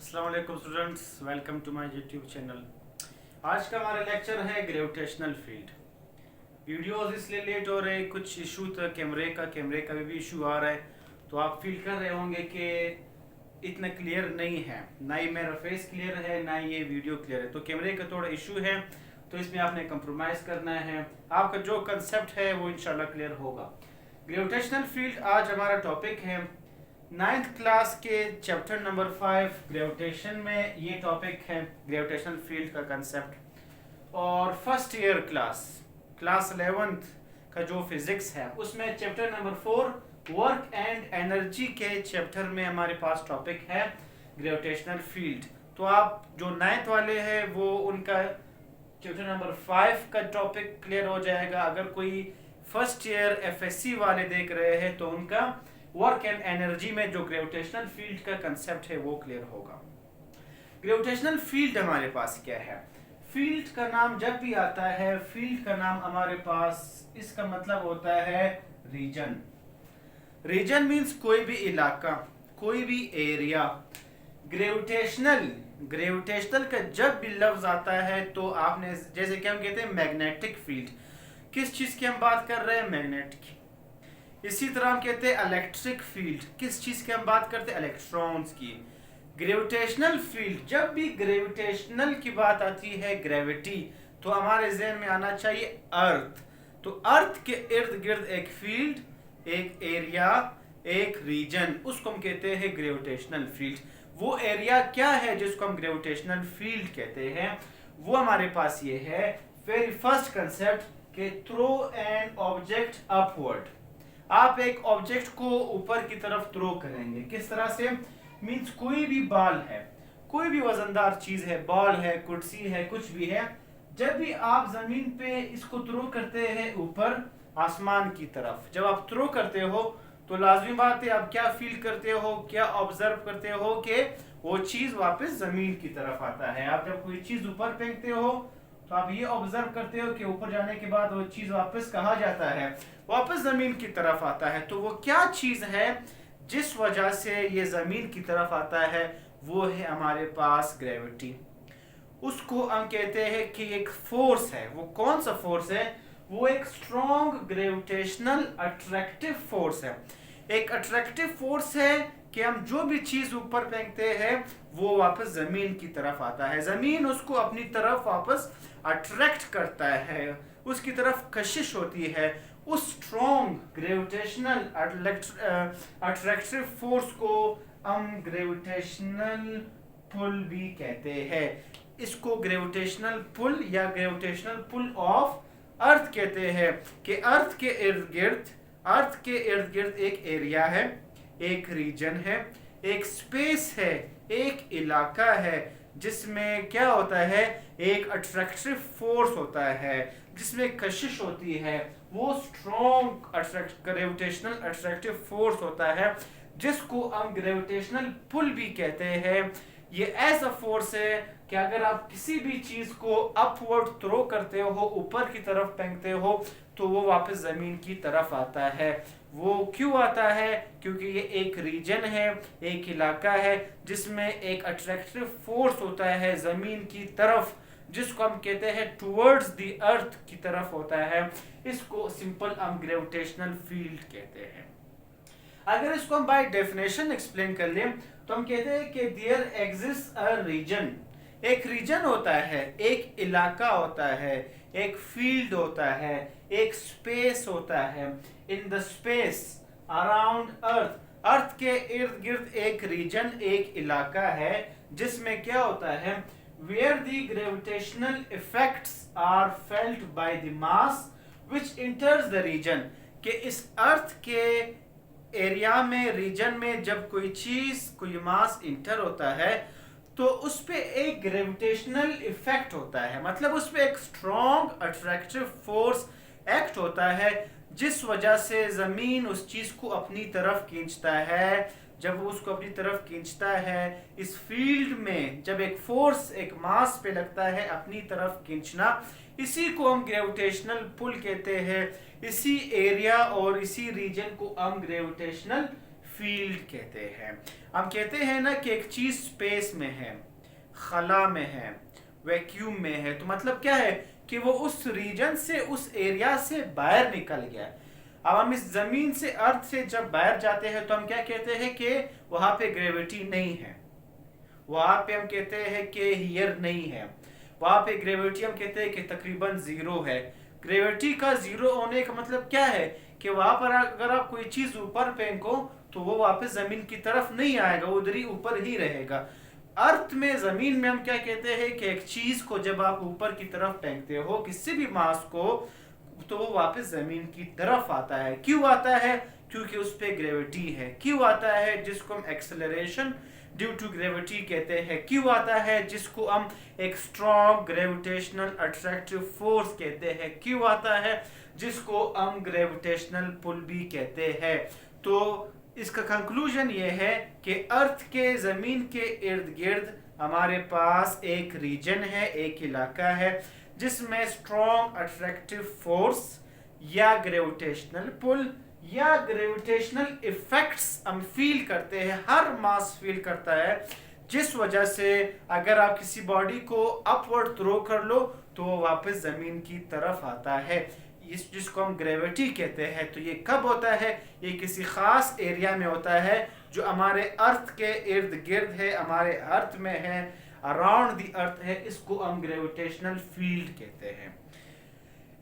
अस्सलाम वालेकुम students, welcome to my YouTube channel. आज का हमारा लेक्चर है ग्रेविटेशनल फील्ड। वीडियोस इसलिए लेट हो रहे, कुछ इशू था कैमरे का भी इशू आ रहा है, तो आप फील कर रहे होंगे कि इतना क्लियर नहीं है, ना ही मेरा फेस क्लियर है ना ही ये वीडियो क्लियर है। तो कैमरे का थोड़ा इशू है, तो इसमें आपने कंप्रोमाइज़ करना है। आपका जो कंसेप्ट है वो इंशाल्लाह क्लियर होगा। ग्रेविटेशनल फील्ड आज हमारा टॉपिक है। 9th क्लास के चैप्टर नंबर 5 ग्रेविटेशन में ये टॉपिक है, ग्रेविटेशनल फील्ड का कंसेप्ट। और फर्स्ट ईयर क्लास 11th का जो फिजिक्स है उसमें chapter number 4 work and energy के चैप्टर में हमारे पास टॉपिक है ग्रेविटेशनल फील्ड। तो आप जो 9th वाले हैं वो उनका चैप्टर नंबर 5 का टॉपिक क्लियर हो जाएगा। अगर कोई फर्स्ट ईयर एफएससी वाले देख रहे हैं तो उनका वर्क एंड एनर्जी में जो ग्रेविटेशनल फील्ड का कंसेप्ट है वो क्लियर होगा। ग्रेविटेशनल फील्ड हमारे पास क्या है? फील्ड का नाम जब भी आता है, फील्ड का नाम हमारे पास इसका मतलब होता है रीजन। रीजन मींस कोई भी इलाका, कोई भी एरिया। ग्रेविटेशनल का जब भी लफ्ज आता है तो आपने, जैसे कि हम कहते हैं मैग्नेटिक फील्ड, किस चीज की हम बात कर रहे हैं? मैग्नेट की। इसी तरह हम कहते हैं इलेक्ट्रिक फील्ड, किस चीज की हम बात करते हैं? इलेक्ट्रॉन्स की। ग्रेविटेशनल फील्ड, जब भी ग्रेविटेशनल की बात आती है, ग्रेविटी, तो हमारे जहन में आना चाहिए अर्थ। तो अर्थ के इर्द गिर्द एक फील्ड, एक एरिया, एक रीजन, उसको हम कहते हैं ग्रेविटेशनल फील्ड। वो एरिया क्या है जिसको हम ग्रेविटेशनल फील्ड कहते हैं? वो हमारे पास ये है, वेरी फर्स्ट कंसेप्ट के थ्रो एन ऑब्जेक्ट अपवर्ड। आप एक ऑब्जेक्ट को ऊपर की तरफ थ्रो करेंगे, किस तरह से? मींस कोई भी बॉल है, कोई भी वजनदार चीज है, बॉल है, कुर्सी है, कुछ भी है, जब भी आप जमीन पे इसको थ्रो करते हैं ऊपर आसमान की तरफ, जब आप थ्रो करते हो तो लाजमी बात है आप क्या फील करते हो, क्या ऑब्जर्व करते हो कि वो चीज वापस जमीन की तरफ आता है। आप जब कोई चीज ऊपर फेंकते हो तो आप ये ऑब्जर्व करते हो कि ऊपर जाने के बाद वो चीज वापस कहाँ जाता है? वापस जमीन की तरफ आता है। तो वो क्या चीज है जिस वजह से ये जमीन की तरफ आता है? वो है हमारे पास ग्रेविटी। उसको हम कहते हैं कि एक फोर्स है। वो कौन सा फोर्स है? वो एक स्ट्रॉन्ग ग्रेविटेशनल अट्रैक्टिव फोर्स है। एक अट्रैक्टिव फोर्स है कि हम जो भी चीज ऊपर फेंकते हैं वो वापस जमीन की तरफ आता है, जमीन उसको अपनी तरफ वापस अट्रैक्ट करता है, उसकी तरफ कशिश होती है। उस स्ट्रॉन्ग ग्रेविटेशनल अट्रैक्टिव फोर्स को हम ग्रेविटेशनल पुल भी कहते हैं। इसको ग्रेविटेशनल पुल या ग्रेविटेशनल पुल ऑफ अर्थ कहते हैं कि अर्थ के इर्द गिर्द एक एरिया है, एक रीजन है, एक स्पेस है, एक इलाका है, जिसमें क्या होता है? एक अट्रैक्टिव फोर्स होता है, जिसमें कशिश होती है। वो स्ट्रॉन्ग ग्रेविटेशनल अट्रैक्टिव फोर्स होता है जिसको हम ग्रेविटेशनल पुल भी कहते हैं। ये ऐसा फोर्स है कि अगर आप किसी भी चीज को अपवर्ड थ्रो करते हो, ऊपर की तरफ फेंकते हो, तो वो वापस जमीन की तरफ आता है। वो क्यों आता है? क्योंकि ये एक रीजन है, एक इलाका है जिसमें एक अट्रैक्टिव फोर्स होता है जमीन की तरफ, जिसको हम कहते हैं टुवर्ड्स द अर्थ की तरफ होता है। इसको सिंपल हम ग्रेविटेशनल फील्ड कहते हैं। अगर इसको हम बाय डेफिनेशन एक्सप्लेन कर लें तो हम कहते हैं कि देयर एग्जिस्ट अ रीजन। एक रीजन होता है, एक इलाका होता है, एक फील्ड होता है, एक स्पेस होता है। इन द स्पेस अराउंड अर्थ के इर्द गिर्द एक रीजन, एक इलाका है जिसमें क्या होता है? where the gravitational effects are felt by the mass which enters the region। कि इस अर्थ के एरिया में, रीजन में जब कोई चीज, कोई मास इंटर होता है तो उस पे एक ग्रेविटेशनल इफेक्ट होता है, मतलब उस पे एक स्ट्रॉन्ग अट्रैक्टिव फोर्स एक्ट होता है, जिस वजह से जमीन उस चीज को अपनी तरफ खींचता है। जब वो उसको अपनी तरफ खींचता है, इस फील्ड में जब एक फोर्स एक मास पे लगता है अपनी तरफ खींचना, इसी को हम ग्रेविटेशनल पुल कहते हैं। इसी एरिया और इसी रीजन को हम ग्रेविटेशनल फील्ड कहते हैं। हम कहते हैं ना कि एक चीज स्पेस में है, खला में है, वैक्यूम में है, तो मतलब क्या है कि वो उस रीजन से, उस एरिया से बाहर निकल गया। अब हम इस जमीन से, अर्थ से जब बाहर जाते हैं तो हम क्या कहते हैं कि वहां पे ग्रेविटी नहीं है, वहां पे हम कहते हैं कि हियर नहीं है, वहां पे ग्रेविटी हम कहते हैं कि तकरीबन जीरो है। ग्रेविटी का जीरो होने का मतलब क्या है कि वहां पर अगर आप कोई चीज ऊपर फेंको तो वो वापस जमीन की तरफ नहीं आएगा, वो उधर ही ऊपर ही रहेगा। अर्थ में, जमीन में हम क्या कहते हैं कि एक चीज को जब आप ऊपर की तरफ फेंकते हो, किसी भी मास को, तो वो वापस जमीन की तरफ आता है। क्यों आता है? क्योंकि उस पे ग्रेविटी है। क्यों आता है? जिसको हम एक्सेलरेशन ड्यू टू ग्रेविटी कहते हैं। क्यों आता है? जिसको हम एक स्ट्रॉन्ग ग्रेविटेशनल अट्रैक्टिव फोर्स कहते हैं। क्यों आता है? जिसको हम ग्रेविटेशनल पुल भी कहते हैं। तो इसका कंक्लूजन ये है कि अर्थ के, जमीन के इर्द गिर्द हमारे पास एक रीजन है, एक इलाका है जिसमें स्ट्रॉन्ग अट्रैक्टिव फोर्स या ग्रेविटेशनल पुल या ग्रेविटेशनल इफेक्ट्स हम फील करते हैं। हर मास फील करता है, जिस वजह से अगर आप किसी बॉडी को अपवर्ड थ्रो कर लो तो वो वापस जमीन की तरफ आता है, इस जिसको हम ग्रेविटी कहते हैं। तो ये कब होता है? ये किसी खास एरिया में होता है जो हमारे अर्थ के इर्द गिर्द है, हमारे अर्थ में है, अराउंड द अर्थ है। इसको हम ग्रेविटेशनल फील्ड कहते हैं।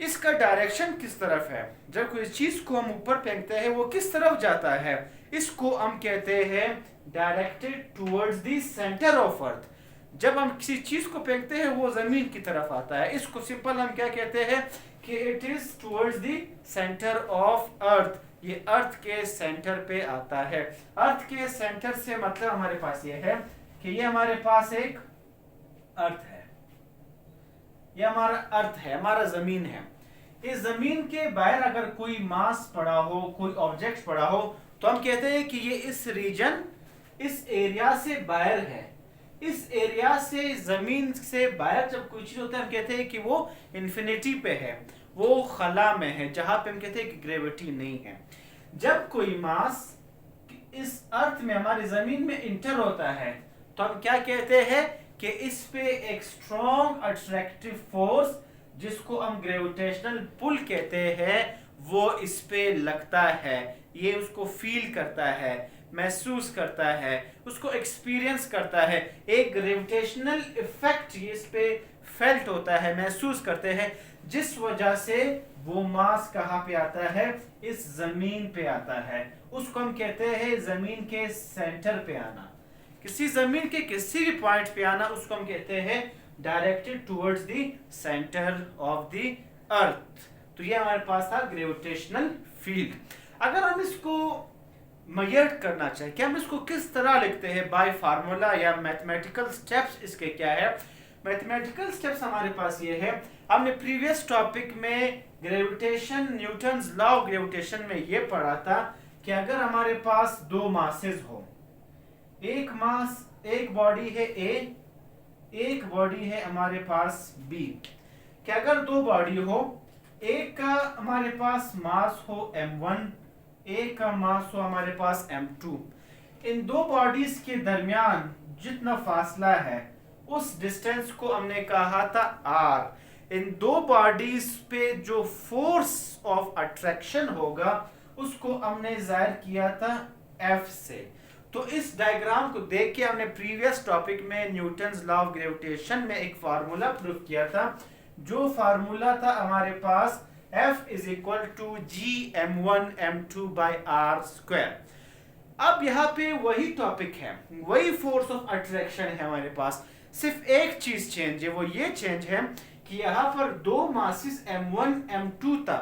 इसका डायरेक्शन किस तरफ है? जब कोई चीज को हम ऊपर फेंकते हैं वो किस तरफ जाता है? इसको हम कहते हैं directed towards the centre of earth. जब हम किसी चीज को फेंकते हैं वो जमीन की तरफ आता है। इसको सिंपल हम क्या कहते हैं कि it is towards the centre of earth. ये अर्थ के सेंटर पे आता है। अर्थ के सेंटर से मतलब हमारे पास ये है कि ये हमारे पास एक अर्थ है, ये हमारा अर्थ है, हमारा जमीन है। इस जमीन के बाहर अगर कोई मास पड़ा हो, कोई ऑब्जेक्ट पड़ा हो, तो हम कहते हैं कि ये इस रीजन, इस एरिया से बाहर है। इस एरिया से, जमीन से बाहर जब कोई चीज होता है हम कहते हैं कि वो इंफिनिटी पे है, वो खला में है, जहां पे हम कहते हैं कि ग्रेविटी नहीं है। जब कोई मास इस अर्थ में, हमारी जमीन में इंटर होता है तो हम क्या कहते हैं कि इस पे एक स्ट्रॉन्ग अट्रैक्टिव फोर्स, जिसको हम ग्रेविटेशनल पुल कहते हैं, वो इस पे लगता है। ये उसको फील करता है, महसूस करता है, उसको एक्सपीरियंस करता है। एक ग्रेविटेशनल इफेक्ट ये इस पे फेल्ट होता है, महसूस करते हैं, जिस वजह से वो मास कहाँ पे आता है? इस जमीन पे आता है। उसको हम कहते हैं जमीन के सेंटर पे आना। किसी जमीन के किसी भी पॉइंट पे आना, उसको हम कहते हैं directed towards the centre of the earth. तो ये हमारे पास था ग्रेविटेशनल फील्ड। अगर हम इसको मेजर करना चाहे कि हम इसको किस तरह लिखते हैं, बाय फार्मूला या मैथमेटिकल स्टेप्स इसके क्या है? मैथमेटिकल स्टेप्स हमारे पास ये है, हमने प्रीवियस टॉपिक में gravitation, Newton's law of gravitation में ये पढ़ा था कि अगर हमारे पास दो मासेस हो, एक मास, एक बॉडी है ए, एक बॉडी है हमारे पास बी, कि अगर दो बॉडी हो, एक का हमारे पास मास हो m1, एक का मास हो हमारे पास m2, इन दो बॉडीज के दरमियान जितना फासला है उस डिस्टेंस को हमने कहा था r। इन दो बॉडीज पे जो फोर्स ऑफ अट्रैक्शन होगा उसको हमने जाहिर किया था F से। तो इस डायग्राम को देख के हमने प्रीवियस टॉपिक में न्यूटन्स लॉ ऑफ ग्रेविटेशन में एक फार्मूला प्रूव किया था, जो फार्मूला था हमारे पास F is equal to G m1 m2 by r square. अब यहाँ पे वही टॉपिक है, वही फोर्स ऑफ अट्रैक्शन है हमारे पास, सिर्फ एक चीज चेंज है, वो ये चेंज है कि यहाँ पर दो मासेस m1 m2 था,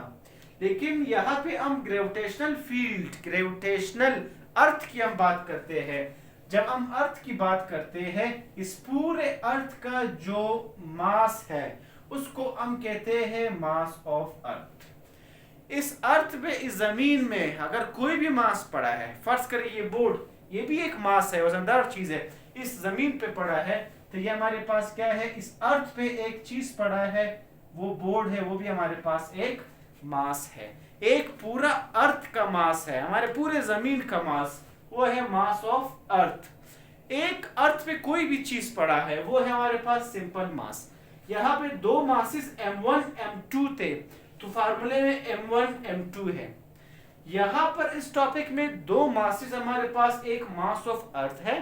लेकिन यहाँ पे हम ग्रेविटेशनल फील्ड, ग्रेविटेशनल अर्थ की हम बात करते हैं। जब हम अर्थ की बात करते हैं, इस पूरे अर्थ का जो मास है उसको हम कहते हैं मास ऑफ अर्थ। इस अर्थ पे, इस जमीन में अगर कोई भी मास पड़ा है, फर्ज करें ये बोर्ड, ये भी एक मास है, वजनदार चीज है, इस जमीन पे पड़ा है, तो ये हमारे पास क्या है? इस अर्थ पे एक चीज पड़ा है, वो बोर्ड है, वो भी हमारे पास एक मास है। एक पूरा अर्थ का मास है, हमारे पूरे जमीन का मास, वो है मास ऑफ अर्थ। एक अर्थ पे कोई भी चीज पड़ा है वो है हमारे पास सिंपल मास। यहाँ पे दो मासेस m1 m2 थे, तो फार्मूले में m1 m2 है। यहाँ पर इस टॉपिक में दो मासेस हमारे पास, एक मास ऑफ अर्थ है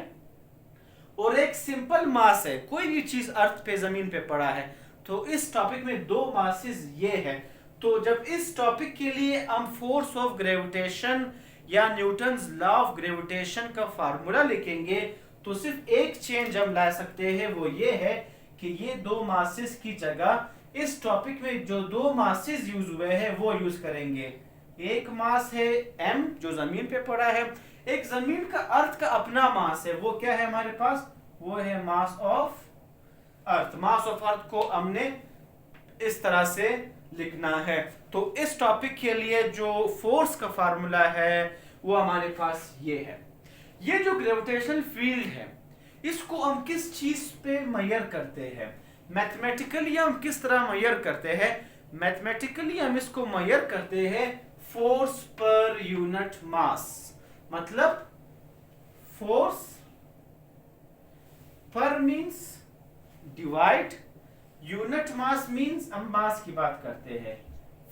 और एक सिंपल मास है। कोई भी चीज अर्थ पे जमीन पे पड़ा है, तो इस टॉपिक में दो मासेस ये है। तो जब इस टॉपिक के लिए हम फोर्स ऑफ ग्रेविटेशन या न्यूटन्स लॉ ऑफ ग्रेविटेशन का फार्मूला लिखेंगे, तो सिर्फ एक चेंज हम ला सकते हैं, वो ये है कि ये दो मासेस की जगह इस टॉपिक में जो दो मासेस यूज हुए हैं वो यूज करेंगे। एक मास है m जो जमीन पे पड़ा है, एक जमीन का अर्थ का अपना मास है, वो क्या है हमारे पास, वो है mass of earth. Mass of earth को हमने इस तरह से लिखना है। तो इस टॉपिक के लिए जो फोर्स का फार्मूला है वो हमारे पास ये है। ये जो ग्रेविटेशनल फील्ड है इसको हम किस चीज पे मेजर करते हैं, मैथमेटिकली हम किस तरह मेजर करते हैं। मैथमेटिकली हम इसको मेजर करते हैं फोर्स पर यूनिट मास, मतलब फोर्स पर means divide, unit mass means हम मास की बात करते हैं।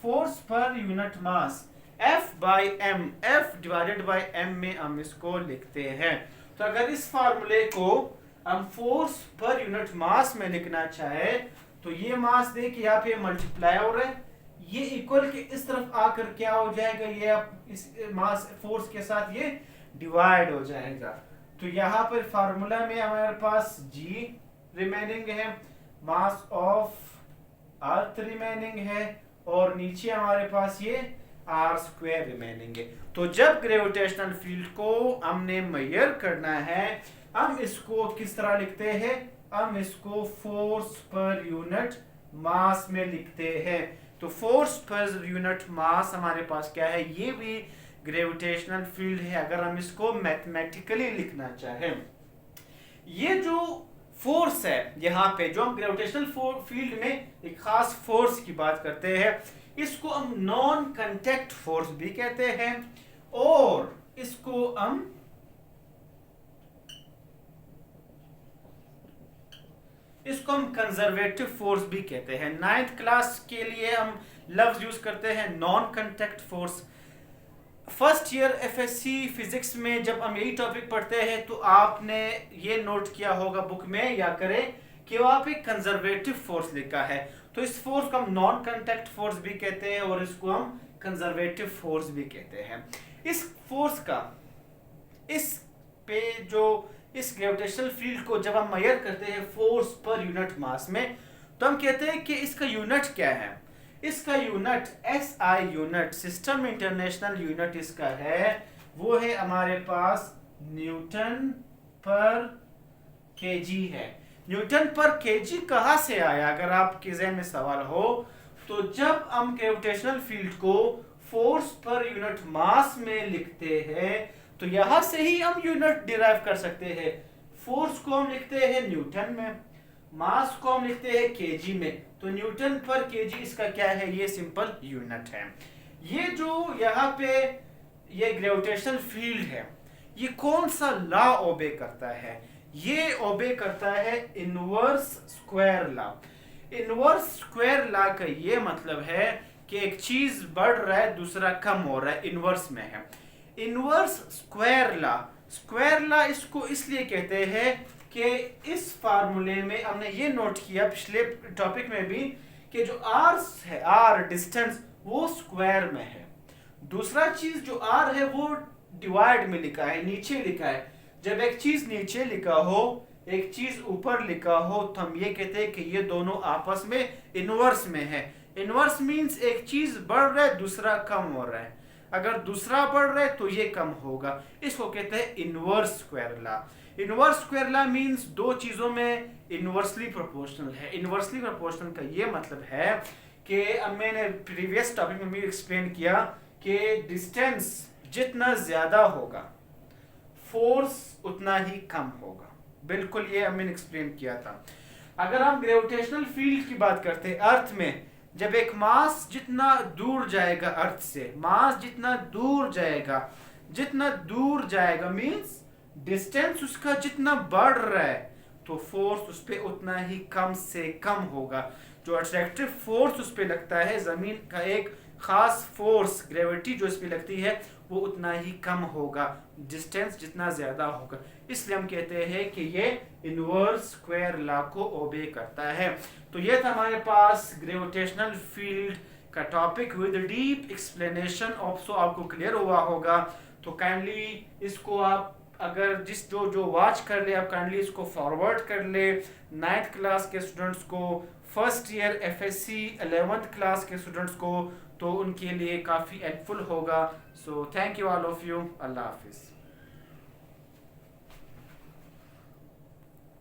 फोर्स पर unit mass F by m, F divided by m में हम इसको लिखते हैं। तो अगर इस फार्मूले को हम फोर्स पर यूनिट मास में लिखना चाहे तो ये मास देखिए यहाँ पे मल्टीप्लाई हो रहा है, ये इक्वल के इस तरफ आकर क्या हो जाएगा, ये अब इस मास फोर्स के साथ ये डिवाइड हो जाएगा। तो यहाँ पर फार्मूला में हमारे पास G रिमेनिंग है, मास ऑफ अर्थ रिमेनिंग है और नीचे हमारे पास ये r स्क्वायर रिमेनिंग है। तो जब ग्रेविटेशनल फील्ड को हमने मेजर करना है हम इसको किस तरह लिखते हैं, हम इसको फोर्स पर यूनिट मास में लिखते हैं। तो फोर्स पर यूनिट मास हमारे पास क्या है, ये भी ग्रेविटेशनल फील्ड है अगर हम इसको मैथमेटिकली लिखना चाहें। ये जो फोर्स है यहाँ पे जो हम ग्रेविटेशनल फील्ड में एक खास फोर्स की बात करते हैं, इसको हम नॉन कांटेक्ट फोर्स भी कहते हैं और इसको हम कंजर्वेटिव फोर्स भी कहते हैं। 9th क्लास के लिए हम लफ्ज यूज करते हैं non contact force. First year FSc physics में जब हम यही टॉपिक पढ़ते हैं तो आपने ये नोट किया होगा बुक में या करें कि वहां पे कंजर्वेटिव फोर्स लिखा है। तो इस फोर्स को हम नॉन कांटेक्ट फोर्स भी कहते हैं और इसको हम कंजर्वेटिव फोर्स भी कहते हैं। इस फोर्स का इस पे जो इस ग्रेविटेशनल फील्ड को जब हम मेजर करते हैं फोर्स पर यूनिट मास में, तो हम कहते हैं कि इसका यूनिट क्या है, इसका unit SI unit, system international unit इसका है, वो है हमारे पास न्यूटन पर केजी है। न्यूटन पर केजी कहाँ से आया, अगर आपके ज़हन में सवाल हो, तो जब हम ग्रेविटेशनल फील्ड को फोर्स पर यूनिट मास में लिखते हैं तो यहां से ही हम यूनिट डिराइव कर सकते हैं। फोर्स को हम लिखते हैं न्यूटन में, मास को हम लिखते हैं केजी में, तो न्यूटन पर केजी इसका क्या है, ये सिंपल यूनिट है। ये जो यहाँ पे ये ग्रेविटेशनल फील्ड है ये कौन सा लॉ ओबे करता है, ये ओबे करता है inverse square law. Inverse square law का ये मतलब है कि एक चीज बढ़ रहा है दूसरा कम हो रहा है, इनवर्स में है। Inverse square law, square law इसको इसलिए कहते हैं कि इस फार्मूले में हमने ये नोट किया पिछले टॉपिक में भी कि जो r है, r डिस्टेंस, वो स्क्वायर में है। दूसरा चीज जो r है वो डिवाइड में लिखा है, नीचे लिखा है। जब एक चीज नीचे लिखा हो एक चीज ऊपर लिखा हो तो हम ये कहते हैं कि ये दोनों आपस में इनवर्स में है। इनवर्स मींस एक चीज बढ़ रहा है दूसरा कम हो रहा है, अगर दूसरा बढ़ रहा है तो ये कम होगा, इसको कहते हैं inverse square law. Inverse square law means दो चीजों में इनवर्सली प्रोपोर्शनल है। इनवर्सली प्रोपोर्शनल का ये मतलब है कि अब मैंने प्रीवियस टॉपिक में भी एक्सप्लेन किया कि डिस्टेंस जितना ज्यादा होगा फोर्स उतना ही कम होगा, बिल्कुल ये मैंने एक्सप्लेन किया था। अगर हम ग्रेविटेशनल फील्ड की बात करते हैं अर्थ में, जब एक मास जितना दूर जाएगा अर्थ से, मास जितना दूर जाएगा जितना दूर जाएगा मींस डिस्टेंस उसका जितना बढ़ रहा है तो फोर्स उस पर उतना ही कम से कम होगा। जो अट्रैक्टिव फोर्स उस पर लगता है, जमीन का एक खास फोर्स ग्रेविटी जो इस पर लगती है वो उतना ही कम होगा डिस्टेंस जितना ज्यादा होगा। इसलिए हम कहते हैं कि ये इनवर्स स्क्वायर लॉ को ओबे करता है। तो ये था हमारे पास ग्रेविटेशनल फील्ड का topic with deep explanation of. So आपको क्लियर हुआ होगा तो काइंडली इसको आप अगर जिस जो जो वॉच कर ले आप काइंडली इसको फॉरवर्ड कर ले 9th क्लास के स्टूडेंट्स को, first year FSC 11th class के स्टूडेंट्स को, तो उनके लिए काफ़ी हेल्पफुल होगा। So thank you all of you. अल्लाह हाफिज़।